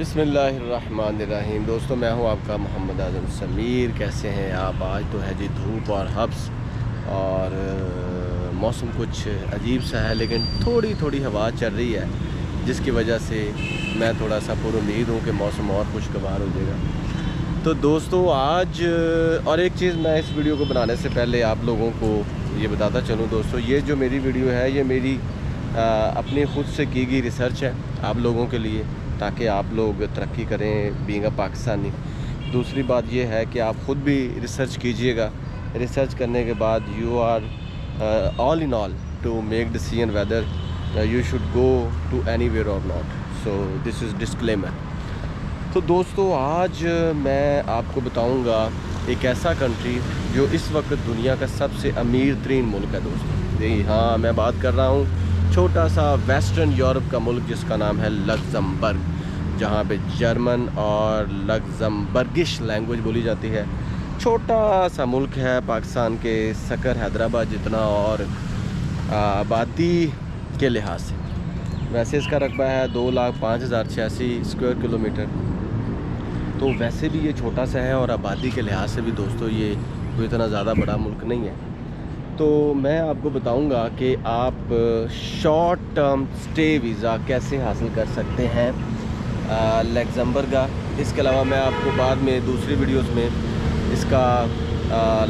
बिस्मिल्लाहिर्रहमानिर्रहीम। दोस्तों, मैं हूं आपका मोहम्मद आज़म समीर। कैसे हैं आप? आज तो है जी धूप और हब्स और मौसम कुछ अजीब सा है, लेकिन थोड़ी थोड़ी हवा चल रही है, जिसकी वजह से मैं थोड़ा सा पुरुम्मीद हूं कि मौसम और खुशगवार हो जाएगा। तो दोस्तों, आज और एक चीज़ मैं इस वीडियो को बनाने से पहले आप लोगों को ये बताता चलूँ। दोस्तों, ये जो मेरी वीडियो है, ये मेरी अपनी ख़ुद से की गई रिसर्च है आप लोगों के लिए, ताकि आप लोग तरक्की करें बीइंग अ पाकिस्तानी। दूसरी बात यह है कि आप ख़ुद भी रिसर्च कीजिएगा। रिसर्च करने के बाद you are all in all to make decision whether you should go to anywhere और not. So this is disclaimer. तो दोस्तों, आज मैं आपको बताऊंगा एक ऐसा कंट्री जो इस वक्त दुनिया का सबसे अमीर तरीन मुल्क है। दोस्तों जी हाँ, मैं बात कर रहा हूँ छोटा सा वेस्टर्न यूरोप का मुल्क जिसका नाम है लग्जमबर्ग, जहाँ पे जर्मन और लग्जमबर्गिश लैंग्वेज बोली जाती है। छोटा सा मुल्क है, पाकिस्तान के सकर हैदराबाद जितना, और आबादी के लिहाज से वैसे इसका रकबा है 2,05,086 स्क्वायर किलोमीटर। तो वैसे भी ये छोटा सा है और आबादी के लिहाज से भी दोस्तों ये कोई इतना ज़्यादा बड़ा मुल्क नहीं है। तो मैं आपको बताऊंगा कि आप शॉर्ट टर्म स्टे वीज़ा कैसे हासिल कर सकते हैं लग्जमबर्ग का। इसके अलावा मैं आपको बाद में दूसरी वीडियोस में इसका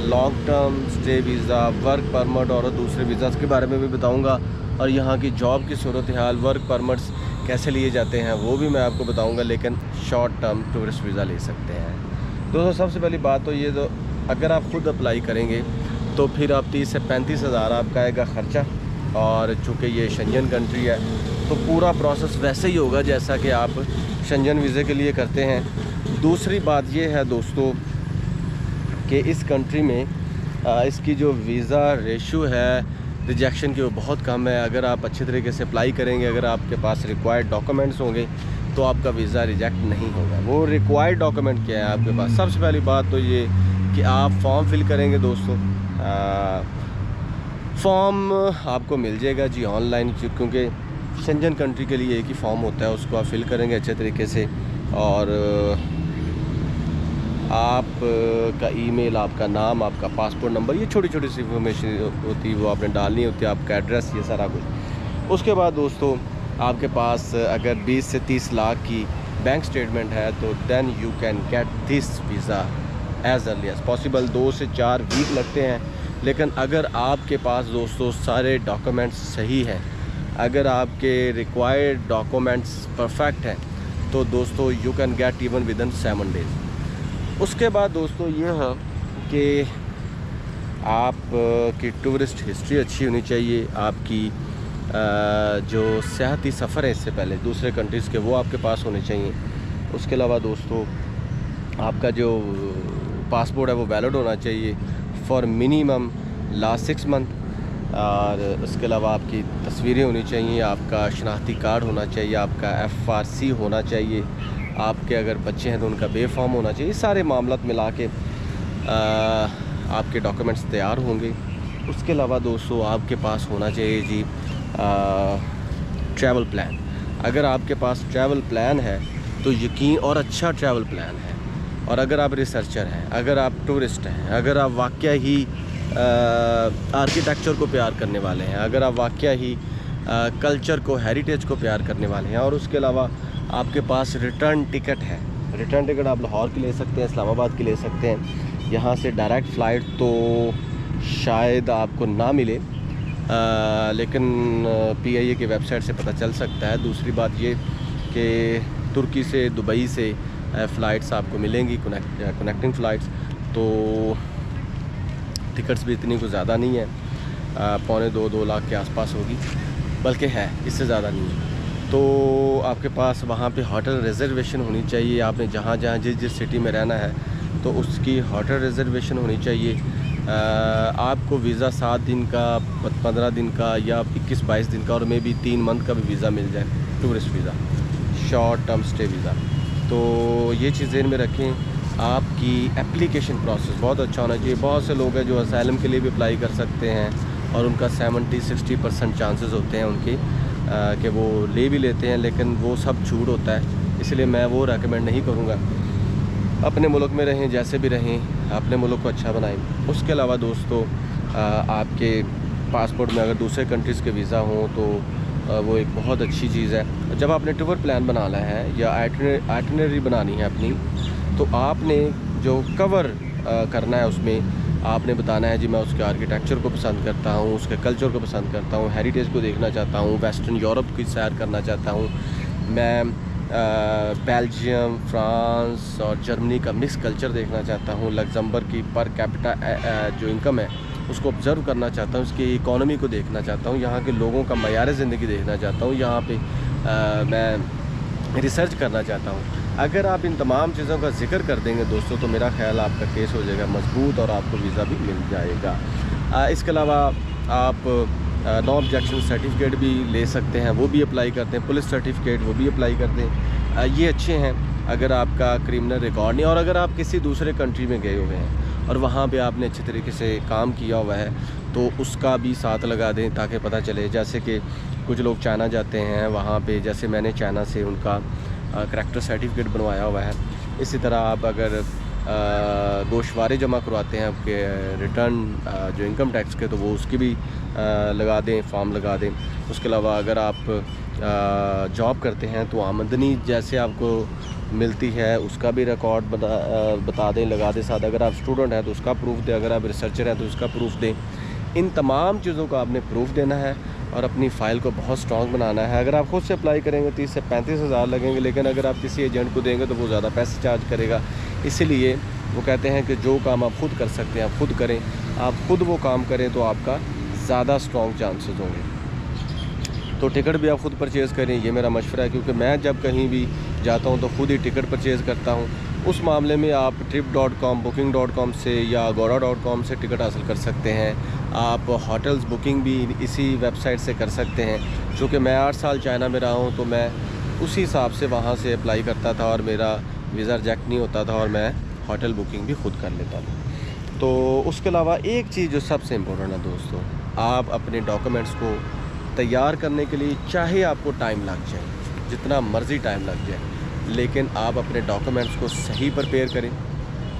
long term stay visa, work permit और दूसरे वीज़ास के बारे में भी बताऊंगा, और यहाँ की जॉब की सूरत हाल, वर्क परमिट्स कैसे लिए जाते हैं वो भी मैं आपको बताऊंगा। लेकिन शॉर्ट टर्म टूरिस्ट वीज़ा ले सकते हैं। दोस्तों, सबसे पहली बात तो ये, तो अगर आप ख़ुद अप्लाई करेंगे तो फिर आप 30 से 35 हज़ार आपका आएगा ख़र्चा, और चूँकि ये शेंजन कंट्री है तो पूरा प्रोसेस वैसे ही होगा जैसा कि आप शेंजन वीज़े के लिए करते हैं। दूसरी बात ये है दोस्तों कि इस कंट्री में इसकी जो वीज़ा रेशो है रिजेक्शन की वो बहुत कम है। अगर आप अच्छे तरीके से अप्लाई करेंगे, अगर आपके पास रिक्वायर्ड डॉक्यूमेंट्स होंगे तो आपका वीज़ा रिजेक्ट नहीं होगा। वो रिक्वायर्ड डॉक्यूमेंट क्या है आपके पास? सबसे पहली बात तो ये कि आप फॉर्म फिल करेंगे। दोस्तों, फॉर्म आपको मिल जाएगा जी ऑनलाइन, क्योंकि शेंजन कंट्री के लिए एक ही फॉर्म होता है, उसको आप फिल करेंगे अच्छे तरीके से, और आप का ईमेल, आपका नाम, आपका पासपोर्ट नंबर, ये छोटी छोटी सी इंफॉर्मेशन होती है वो आपने डालनी होती है, आपका एड्रेस, ये सारा कुछ। उसके बाद दोस्तों, आपके पास अगर 20 से 30 लाख की बैंक स्टेटमेंट है तो then you can get this visa as early as possible. 2 से 4 वीक लगते हैं, लेकिन अगर आपके पास दोस्तों सारे डॉक्यूमेंट्स सही हैं, अगर आपके रिक्वायर्ड डॉक्यूमेंट्स परफेक्ट हैं, तो दोस्तों you can get even with in 7 days. उसके बाद दोस्तों ये है कि आप की टूरिस्ट हिस्ट्री अच्छी होनी चाहिए, आपकी जो सियाहती सफ़र है इससे पहले दूसरे कंट्रीज़ के, वो आपके पास होने चाहिए। उसके अलावा दोस्तों, आपका जो पासपोर्ट है वो वैलिड होना चाहिए फॉर मिनिमम लास्ट 6 मंथ, और उसके अलावा आपकी तस्वीरें होनी चाहिए, आपका शनाख्ती कार्ड होना चाहिए, आपका FRC होना चाहिए, आपके अगर बच्चे हैं तो उनका बे फॉर्म होना चाहिए। सारे मामलात मिला के आपके डॉक्यूमेंट्स तैयार होंगे। उसके अलावा दोस्तों, आपके पास होना चाहिए जी ट्रैवल प्लान। अगर आपके पास ट्रैवल प्लान है तो यकीन, और अच्छा ट्रैवल प्लान है, और अगर आप रिसर्चर हैं, अगर आप टूरिस्ट हैं, अगर आप वाकया ही आर्किटेक्चर को प्यार करने वाले हैं, अगर आप वाकया ही कल्चर को, हेरिटेज को प्यार करने वाले हैं, और उसके अलावा आपके पास रिटर्न टिकट है। रिटर्न टिकट आप लाहौर की ले सकते हैं, इस्लामाबाद की ले सकते हैं। यहाँ से डायरेक्ट फ़्लाइट तो शायद आपको ना मिले, लेकिन PIA की वेबसाइट से पता चल सकता है। दूसरी बात ये कि तुर्की से, दुबई से फ़्लाइट्स आपको मिलेंगी, कनेक्टिंग फ़्लाइट्स। तो टिकट्स भी इतनी कुछ ज़्यादा नहीं है, 2.25-2 लाख के आसपास होगी, बल्कि है, इससे ज़्यादा नहीं है। तो आपके पास वहाँ पे होटल रिज़र्वेशन होनी चाहिए। आपने जहाँ जिस सिटी में रहना है तो उसकी होटल रिज़र्वेशन होनी चाहिए। आपको वीज़ा 7 दिन का, 15 दिन का, या 21-22 दिन का, और मे बी 3 मंथ का भी वीज़ा मिल जाए, tourist visa, short term stay visa. तो ये चीज़ें में रखें। आपकी एप्लीकेशन प्रोसेस बहुत अच्छा होना चाहिए। बहुत से लोग हैं जो असाइलम के लिए भी अप्लाई कर सकते हैं, और उनका 70-60% चांसेस होते हैं उनके कि वो ले भी लेते हैं, लेकिन वो सब झूठ होता है। इसलिए मैं वो रेकमेंड नहीं करूँगा। अपने मुल्क में रहें, जैसे भी रहें, अपने मुल्क को अच्छा बनाएं। उसके अलावा दोस्तों, आपके पासपोर्ट में अगर दूसरे कंट्रीज़ के वीज़ा हों तो वो एक बहुत अच्छी चीज़ है। जब आपने टूर प्लान बनाना है या आइटिनरी बनानी है अपनी, तो आपने जो कवर करना है उसमें आपने बताना है जी मैं उसके आर्किटेक्चर को पसंद करता हूँ, उसके कल्चर को पसंद करता हूँ, हेरिटेज को देखना चाहता हूँ, वेस्टर्न यूरोप की सैर करना चाहता हूँ, मैं बेल्जियम, फ्रांस और जर्मनी का मिक्स कल्चर देखना चाहता हूँ, लग्जमबर्ग की पर कैपिटा जो इनकम है उसको ऑब्ज़र्व करना चाहता हूँ, उसकी इकॉनमी को देखना चाहता हूँ, यहाँ के लोगों का मयार ज़िंदगी देखना चाहता हूँ, यहाँ पे मैं रिसर्च करना चाहता हूँ। अगर आप इन तमाम चीज़ों का जिक्र कर देंगे दोस्तों, तो मेरा ख्याल आपका केस हो जाएगा मजबूत और आपको वीज़ा भी मिल जाएगा। इसके अलावा आप नो ऑब्जेक्शन सर्टिफिकेट भी ले सकते हैं, वो भी अप्लाई करते हैं, पुलिस सर्टिफिकेट वो भी अप्लाई करते हैं। ये अच्छे हैं अगर आपका क्रिमिनल रिकॉर्ड नहीं, और अगर आप किसी दूसरे कंट्री में गए हुए हैं और वहाँ पे आपने अच्छे तरीके से काम किया हुआ है तो उसका भी साथ लगा दें ताकि पता चले। जैसे कि कुछ लोग चाइना जाते हैं, वहाँ पे जैसे मैंने चाइना से उनका करैक्टर सर्टिफिकेट बनवाया हुआ है। इसी तरह आप अगर गोशवारे जमा करवाते हैं आपके रिटर्न जो इनकम टैक्स के, तो वो उसकी भी लगा दें, फॉर्म लगा दें। उसके अलावा अगर आप जॉब करते हैं तो आमदनी जैसे आपको मिलती है उसका भी रिकॉर्ड बता दें, लगा दें साथ। अगर आप स्टूडेंट हैं तो उसका प्रूफ दें, अगर आप रिसर्चर हैं तो उसका प्रूफ दें। इन तमाम चीज़ों का आपने प्रूफ देना है और अपनी फ़ाइल को बहुत स्ट्रॉन्ग बनाना है। अगर आप खुद से अप्लाई करेंगे 30 से 35 हज़ार लगेंगे, लेकिन अगर आप किसी एजेंट को देंगे तो वो ज़्यादा पैसे चार्ज करेगा। इसीलिए वो कहते हैं कि जो काम आप खुद कर सकते हैं आप खुद करें, आप खुद वो काम करें तो आपका ज़्यादा स्ट्रॉन्ग चांसेस होंगे। तो टिकट भी आप खुद परचेज़ करें, ये मेरा मशवरा है, क्योंकि मैं जब कहीं भी जाता हूँ तो खुद ही टिकट परचेज़ करता हूँ। उस मामले में आप trip.com, booking.com से या agoda.com से टिकट हासिल कर सकते हैं। आप होटल्स बुकिंग भी इसी वेबसाइट से कर सकते हैं। चूँकि मैं 8 साल चाइना में रहा हूँ तो मैं उसी हिसाब से वहाँ से अप्लाई करता था और मेरा वीज़ा रिजेक्ट नहीं होता था और मैं होटल बुकिंग भी खुद कर लेता था। तो उसके अलावा एक चीज़ जो सबसे इम्पोर्टेंट है दोस्तों, आप अपने डॉक्यूमेंट्स को तैयार करने के लिए चाहे आपको टाइम लग जाए, जितना मर्ज़ी टाइम लग जाए, लेकिन आप अपने डॉक्यूमेंट्स को सही प्रिपेयर करें,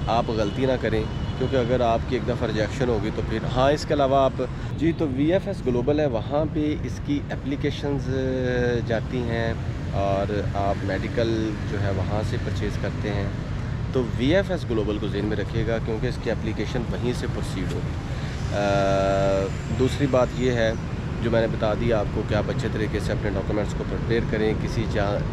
आप गलती ना करें, क्योंकि अगर आपकी एक दफ़ा रिजेक्शन होगी तो फिर हाँ। इसके अलावा आप जी तो VFS ग्लोबल है, वहाँ पे इसकी एप्लीकेशंस जाती हैं और आप मेडिकल जो है वहाँ से परचेज़ करते हैं। तो VFS ग्लोबल को ज़हन में रखिएगा क्योंकि इसकी एप्लीकेशन वहीं से प्रोसीड होगी। दूसरी बात ये है जो मैंने बता दी आपको कि आप अच्छे तरीके से अपने डॉक्यूमेंट्स को प्रिपेयर करें, किसी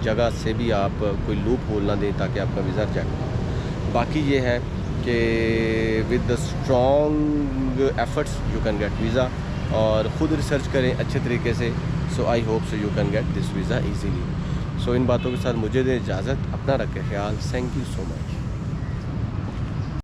जगह से भी आप कोई लूप होल ना दें ताकि आपका वीज़ा रिजेक्ट ना हो। बाकी ये है कि with the strong efforts you can get visa, और ख़ुद रिसर्च करें अच्छे तरीके से। So I hope so you can get this visa easily. So इन बातों के साथ मुझे दें इजाज़त, अपना रखें ख्याल। Thank you so much.